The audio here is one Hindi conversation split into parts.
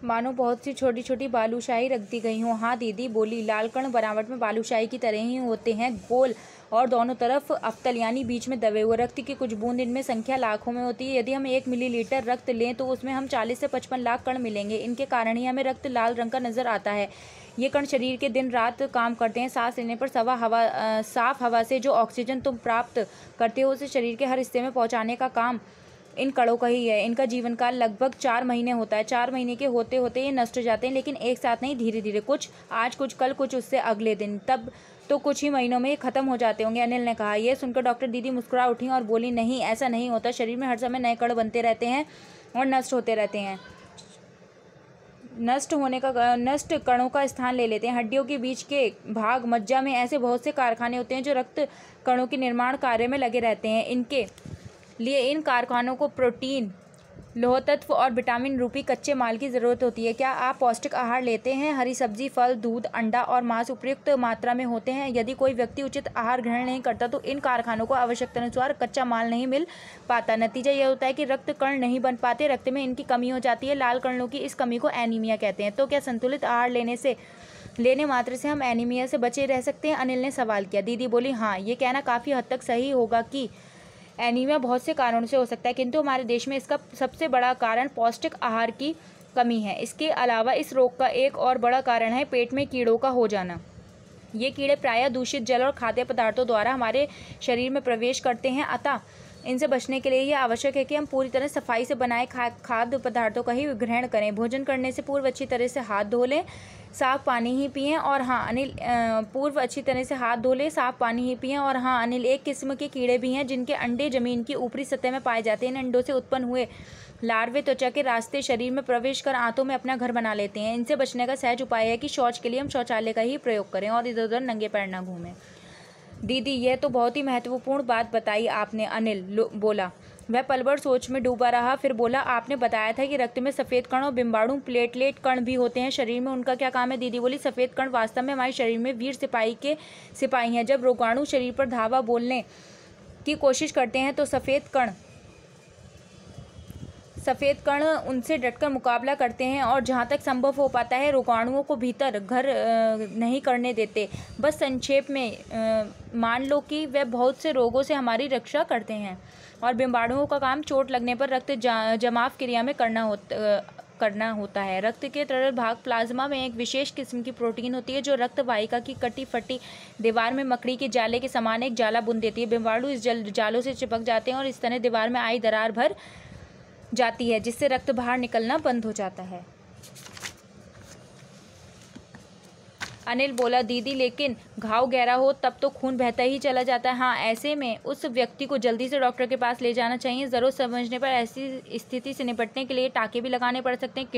मानो बहुत सी छोटी छोटी बालूशाही रख दी गई हों। हाँ दीदी बोली, लाल कण बनावट में बालूशाही की तरह ही होते हैं, गोल और दोनों तरफ अफ्तल यानी बीच में दबे हुए। रक्त की कुछ बूंद इनमें संख्या लाखों में होती है। यदि हम 1 मिलीलीटर रक्त लें तो उसमें हम 40 से 55 लाख कण मिलेंगे। इनके कारण ही हमें रक्त लाल रंग का नजर आता है। ये कण शरीर के दिन रात काम करते हैं। सांस लेने पर साफ हवा से जो ऑक्सीजन तुम प्राप्त करते हो उसे शरीर के हर हिस्से में पहुंचाने का काम इन कणों का ही है। इनका जीवन काल लगभग 4 महीने होता है। 4 महीने के होते होते ये नष्ट हो जाते हैं, लेकिन एक साथ नहीं, धीरे धीरे, कुछ आज, कुछ कल, कुछ उससे अगले दिन, तब तो कुछ ही महीनों में ये खत्म हो जाते होंगे, अनिल ने कहा। यह सुनकर डॉक्टर दीदी मुस्कुरा उठी और बोली, नहीं ऐसा नहीं होता। शरीर में हर समय नए कण बनते रहते हैं और नष्ट होते रहते हैं। नष्ट कणों का स्थान ले लेते हैं। हड्डियों के बीच के भाग, मज्जा में ऐसे बहुत से कारखाने होते हैं जो रक्त कणों के निर्माण कार्य में लगे रहते हैं। इनके लिए इन कारखानों को प्रोटीन, लौह तत्व और विटामिन रूपी कच्चे माल की ज़रूरत होती है। क्या आप पौष्टिक आहार लेते हैं? हरी सब्जी, फल, दूध, अंडा और मांस उपयुक्त मात्रा में होते हैं। यदि कोई व्यक्ति उचित आहार ग्रहण नहीं करता तो इन कारखानों को आवश्यकतानुसार कच्चा माल नहीं मिल पाता। नतीजा यह होता है कि रक्त कण नहीं बन पाते, रक्त में इनकी कमी हो जाती है। लाल कणों की इस कमी को एनीमिया कहते हैं। तो क्या संतुलित आहार लेने मात्र से हम एनीमिया से बचे रह सकते हैं? अनिल ने सवाल किया। दीदी बोली, हाँ, ये कहना काफ़ी हद तक सही होगा कि एनीमिया बहुत से कारणों से हो सकता है, किंतु हमारे देश में इसका सबसे बड़ा कारण पौष्टिक आहार की कमी है। इसके अलावा इस रोग का एक और बड़ा कारण है पेट में कीड़ों का हो जाना। ये कीड़े प्रायः दूषित जल और खाद्य पदार्थों द्वारा हमारे शरीर में प्रवेश करते हैं। अतः इनसे बचने के लिए यह आवश्यक है कि हम पूरी तरह सफाई से बनाए खाद्य पदार्थों का ही ग्रहण करें। भोजन करने से पूर्व अच्छी तरह से हाथ धो लें, साफ पानी ही पिएं। और हाँ अनिल, साफ पानी ही पिएं। और हाँ अनिल, एक किस्म के कीड़े भी हैं जिनके अंडे जमीन की ऊपरी सतह में पाए जाते हैं। इन अंडों से उत्पन्न हुए लार्वे त्वचा के रास्ते शरीर में प्रवेश कर आंतों में अपना घर बना लेते हैं। इनसे बचने का सहज उपाय है कि शौच के लिए हम शौचालय का ही प्रयोग करें और इधर उधर नंगे पैर न घूमें। दीदी, यह तो बहुत ही महत्वपूर्ण बात बताई आपने, अनिल बोला। वह पल भर सोच में डूबा रहा, फिर बोला, आपने बताया था कि रक्त में सफ़ेद कण और बिम्बाणु प्लेटलेट कण भी होते हैं। शरीर में उनका क्या काम है? दीदी बोली, सफ़ेद कण वास्तव में हमारे शरीर में वीर सिपाही हैं। जब रोगाणु शरीर पर धावा बोलने की कोशिश करते हैं तो सफ़ेद कण उनसे डटकर मुकाबला करते हैं और जहाँ तक संभव हो पाता है रोगाणुओं को भीतर घर नहीं करने देते। बस संक्षेप में मान लो कि वे बहुत से रोगों से हमारी रक्षा करते हैं और बिम्बाणुओं का काम चोट लगने पर रक्त जमाव क्रिया में करना होता है। रक्त के तरल भाग प्लाज्मा में एक विशेष किस्म की प्रोटीन होती है जो रक्त वाहिका की कटी फटी दीवार में मकड़ी के जाले के समान एक जाला बुन देती है। बिम्बाणु इस जालों से चिपक जाते हैं और इस तरह दीवार में आई दरार भर जाती है, जिससे रक्त बाहर निकलना बंद हो जाता है। अनिल बोला, दीदी लेकिन घाव गहरा हो तब तो खून बहता ही चला जाता है। हाँ, ऐसे में उस व्यक्ति को जल्दी से डॉक्टर के पास ले जाना चाहिए। ज़रूरत समझने पर ऐसी स्थिति से निपटने के लिए टाँके भी लगाने पड़ सकते हैं,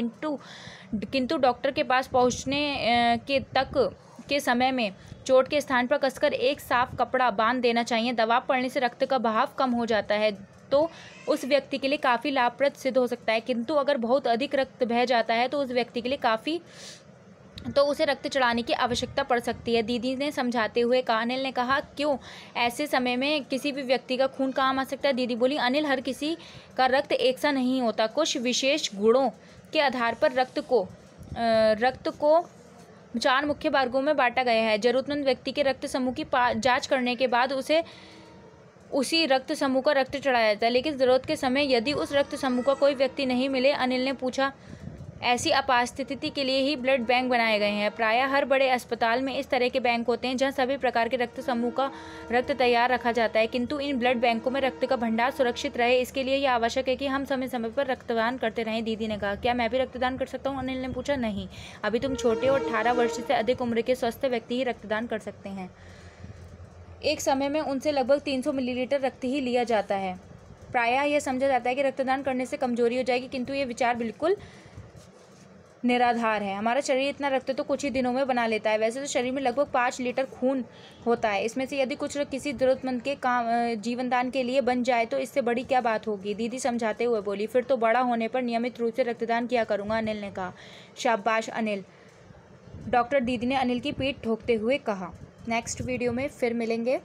किंतु डॉक्टर के पास पहुँचने के समय में चोट के स्थान पर कसकर एक साफ कपड़ा बांध देना चाहिए। दबाव पड़ने से रक्त का बहाव कम हो जाता है तो उस व्यक्ति के लिए काफ़ी लाभप्रद सिद्ध हो सकता है, किंतु अगर बहुत अधिक रक्त बह जाता है तो उस व्यक्ति के लिए उसे रक्त चढ़ाने की आवश्यकता पड़ सकती है, दीदी ने समझाते हुए कहा। अनिल ने कहा, क्यों? ऐसे समय में किसी भी व्यक्ति का खून काम आ सकता है। दीदी बोली, अनिल, हर किसी का रक्त एक सा नहीं होता। कुछ विशेष गुणों के आधार पर रक्त को 4 मुख्य वर्गों में बांटा गया है। जरूरतमंद व्यक्ति के रक्त समूह की जाँच करने के बाद उसी रक्त समूह का रक्त चढ़ाया जाता है, लेकिन ज़रूरत के समय यदि उस रक्त समूह का कोई व्यक्ति नहीं मिले, अनिल ने पूछा, ऐसी आपातस्थिति के लिए ही ब्लड बैंक बनाए गए हैं। प्रायः हर बड़े अस्पताल में इस तरह के बैंक होते हैं जहां सभी प्रकार के रक्त समूह का रक्त तैयार रखा जाता है, किंतु इन ब्लड बैंकों में रक्त का भंडार सुरक्षित रहे इसके लिए यह आवश्यक है कि हम समय समय पर रक्तदान करते रहें। दीदी ने कहा, क्या मैं भी रक्तदान कर सकता हूँ? अनिल ने पूछा। नहीं, अभी तुम छोटे और 18 वर्ष से अधिक उम्र के स्वस्थ व्यक्ति ही रक्तदान कर सकते हैं। एक समय में उनसे लगभग 300 मिलीलीटर रक्त ही लिया जाता है। प्रायः यह समझा जाता है कि रक्तदान करने से कमजोरी हो जाएगी, किंतु ये विचार बिल्कुल निराधार है। हमारा शरीर इतना रक्त तो कुछ ही दिनों में बना लेता है। वैसे तो शरीर में लगभग 5 लीटर खून होता है। इसमें से यदि कुछ किसी जरूरतमंद के जीवनदान के लिए बन जाए तो इससे बड़ी क्या बात होगी, दीदी समझाते हुए बोली। फिर तो बड़ा होने पर नियमित रूप से रक्तदान किया करूँगा, अनिल ने कहा। शाबाश अनिल, डॉक्टर दीदी ने अनिल की पीठ ठोकते हुए कहा। नेक्स्ट वीडियो में फिर मिलेंगे।